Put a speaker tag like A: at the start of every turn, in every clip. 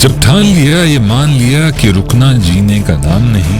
A: जब ठान लिया, ये मान लिया कि रुकना जीने का नाम नहीं,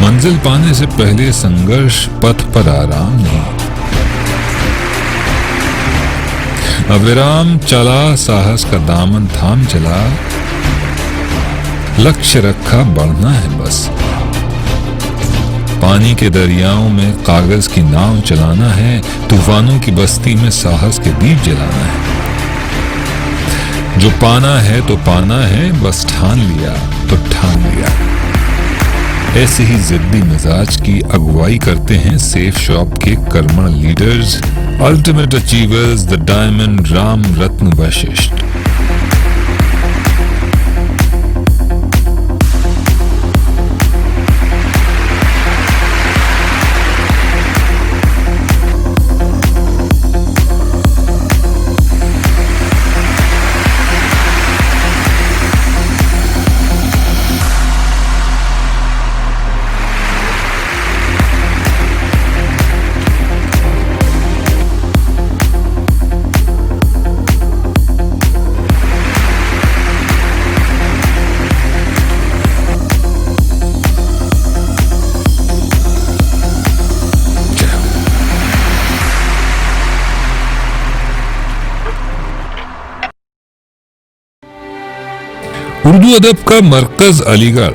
A: मंजिल पाने से पहले संघर्ष, पथ पर आराम नहीं। अविराम चला, साहस का दामन थाम चला, लक्ष्य रखा, बढ़ना है बस। पानी के दरियाओं में कागज की नाव चलाना है, तूफानों की बस्ती में साहस के दीप जलाना है। जो पाना है तो पाना है, बस ठान लिया तो ठान लिया। ऐसे ही जिद्दी मिजाज की अगुवाई करते हैं सेफ शॉप के कर्मण leaders, ultimate achievers, the diamond Ram Ratan Vashishtha. Urdu अदब का मरकज अलीगढ़।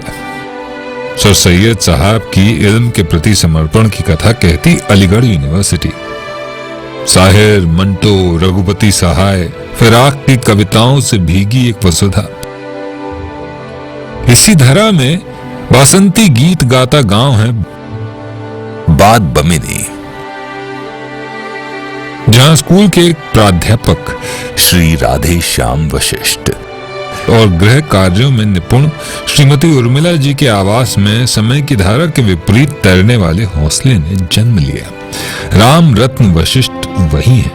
A: सर सैयद साहब की इल्म के प्रति समर्पण की कथा कहती अलीगढ़ यूनिवर्सिटी। साहिर, मंटो, रघुपति सहाय, फिराक की कविताओं से भीगी एक वसुधा। इसी धरा में वासंती गीत गाता गांव है बाद बमिनी, जहां स्कूल के एक प्राध्यापक श्री राधे श्याम वशिष्ठ और गृह कार्यों में निपुण श्रीमती उर्मिला जी के आवास में समय की धारा के विपरीत तैरने वाले हौसले ने जन्म लिया। राम रत्न वशिष्ठ वही है।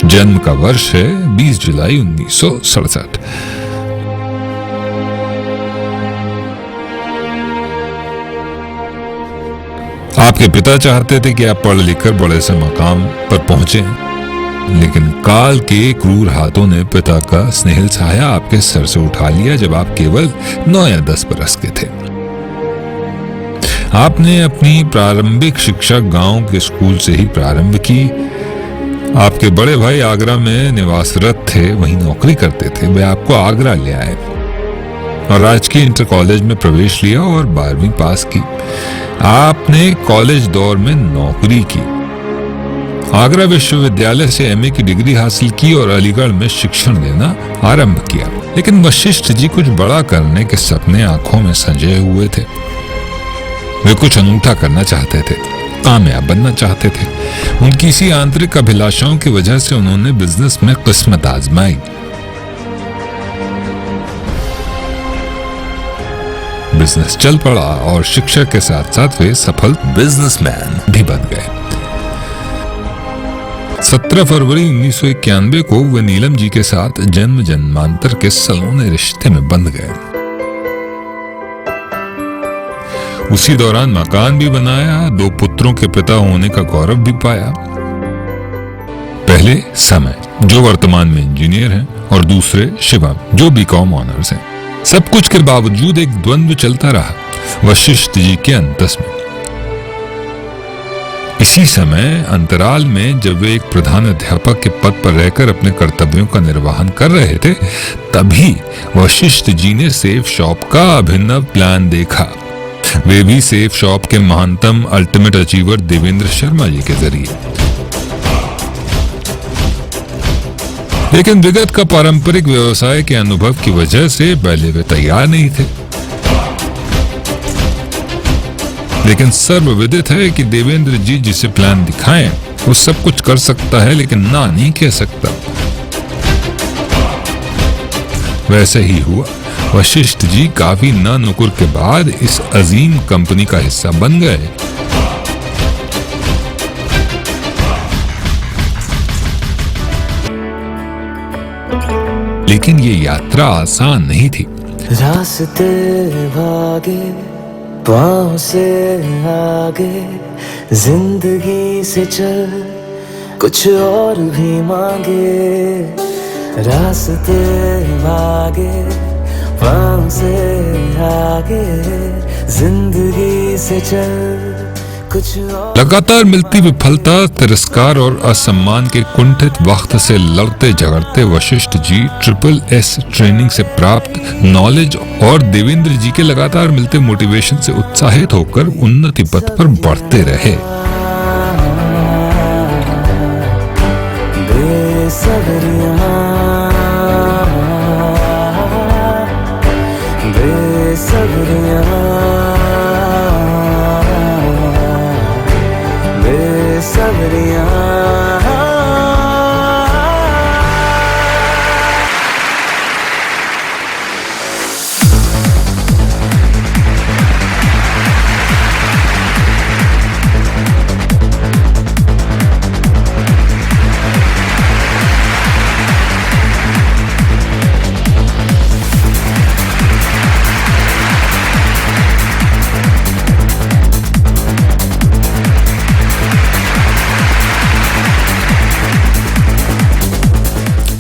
A: जन्म का वर्ष है 20 जुलाई 1967। आपके पिता चाहते थे कि आप पढ़ लिखकर बड़े से मकाम पर पहुंचे, लेकिन काल के क्रूर हाथों ने पिता का स्नेहिल साया आपके सर से उठा लिया जब आप केवल 9 या 10 बरस के थे। आपने अपनी प्रारंभिक शिक्षा गांव के स्कूल से ही प्रारंभ की। आपके बड़े भाई आगरा में निवासरत थे, वहीं नौकरी करते थे। वे आपको आगरा ले आए और राजकीय इंटर कॉलेज में प्रवेश लिया और 12वीं पास की। आपने कॉलेज दौर में नौकरी की, आगरा विश्वविद्यालय से एमए की डिग्री हासिल की और अलीगढ़ में शिक्षण देना आरंभ किया। लेकिन वशिष्ठ जी कुछ बड़ा करने के सपने आंखों में संजय हुए थे। वे कुछ अनूठा करना चाहते थे, कामयाब बनना चाहते थे। उनकी इसी आंतरिक अभिलाषाओं की वजह से उन्होंने बिजनेस में किस्मत आजमाई। बिजनेस चल पड़ा और शिक्षा के साथ साथ वे सफल बिजनेसमैन भी बन गए। 17 फरवरी 1991 को वे नीलम जी के साथ जन्म जन्मांतर के सलोने रिश्ते में बंध गए। उसी दौरान मकान भी बनाया, 2 पुत्रों के पिता होने का गौरव भी पाया। पहले समय, जो वर्तमान में इंजीनियर हैं, और दूसरे शिवम, जो बीकॉम ऑनर्स हैं। सब कुछ के बावजूद एक द्वंद्व चलता रहा वशिष्ठ जी के अंतस में। इसी समय अंतराल में जब वे एक प्रधान अध्यापक के पद पर रहकर अपने कर्तव्यों का निर्वहन कर रहे थे, तभी वशिष्ठ जी ने सेफ शॉप का अभिनव प्लान देखा। वे भी सेफ शॉप के महानतम अल्टीमेट अचीवर देवेंद्र शर्मा जी के जरिए। लेकिन विगत का पारंपरिक व्यवसाय के अनुभव की वजह से पहले वे तैयार नहीं थे। लेकिन सर्वविदित है कि देवेंद्र जी जिसे प्लान दिखाएं वो सब कुछ कर सकता है, लेकिन ना नहीं कह सकता। वैसे ही हुआ। वशिष्ठ जी काफी ना नुकुर के बाद इस अजीम कंपनी का हिस्सा बन गए। लेकिन ये यात्रा आसान नहीं थी।
B: रास्ते भागे पाँव से आगे, जिंदगी से चल कुछ और भी मांगे। रास्ते भागे पाँव से आगे, जिंदगी से चल कुछ और।
A: लगातार मिलती विफलता, तिरस्कार और असम्मान के कुंठित वक्त से लड़ते झगड़ते वशिष्ठ जी SSS ट्रेनिंग से प्राप्त नॉलेज और देवेंद्र जी के लगातार मिलते मोटिवेशन से उत्साहित होकर उन्नति पथ पर बढ़ते रहे।
B: बेसब्रियां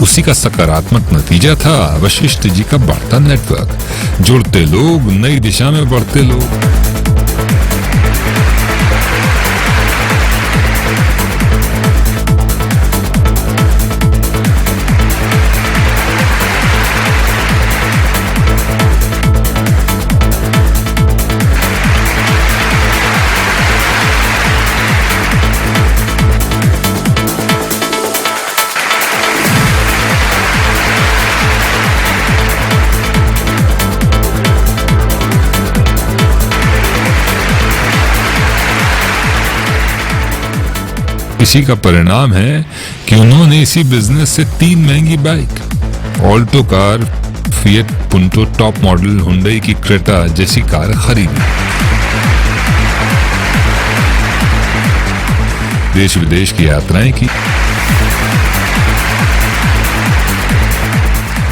A: उसी का सकारात्मक नतीजा था वशिष्ठ जी का बढ़ता नेटवर्क, जुड़ते लोग, नई दिशा में बढ़ते लोग। इसी का परिणाम है कि उन्होंने इसी बिजनेस से 3 महंगी bike, Alto car, fiat Punto top model, Hyundai की क्रेटा जैसी कार खरीदी। देश विदेश की यात्राएं की।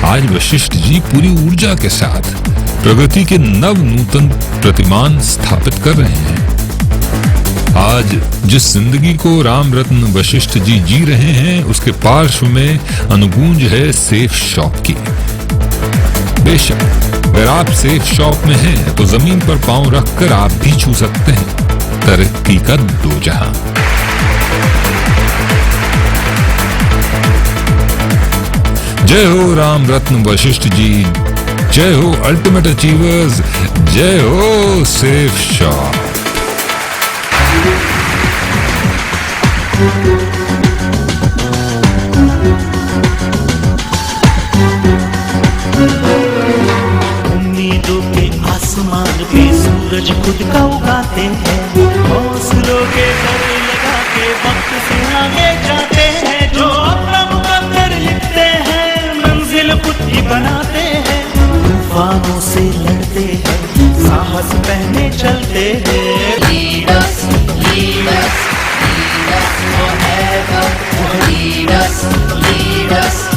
A: आज वशिष्ठ जी पूरी ऊर्जा के साथ प्रगति के नव नूतन प्रतिमान स्थापित कर रहे हैं। आज जिस जिंदगी को राम रत्न वशिष्ठ जी जी रहे हैं, उसके पार्श्व में अनुगूंज है सेफ शॉप की। बेशक अगर आप सेफ शॉप में हैं तो जमीन पर पांव रखकर आप भी छू सकते हैं तरक्की का दो जहां। जय हो राम रत्न वशिष्ठ जी, जय हो अल्टीमेट अचीवर्स, जय हो सेफ शॉप।
C: उम्मीदों के आसमान पे सूरज खुद का उगाते हैं, हौसलों के डर लगा के वक्त से आगे जाते हैं। जो अपना मुकद्दर लिखते हैं, मंजिल खुद ही बनाते हैं। तूफानों से लड़ते हैं, साहस पहने चलते हैं।
D: Lead us, lead us, lead us forever. Lead us, lead us.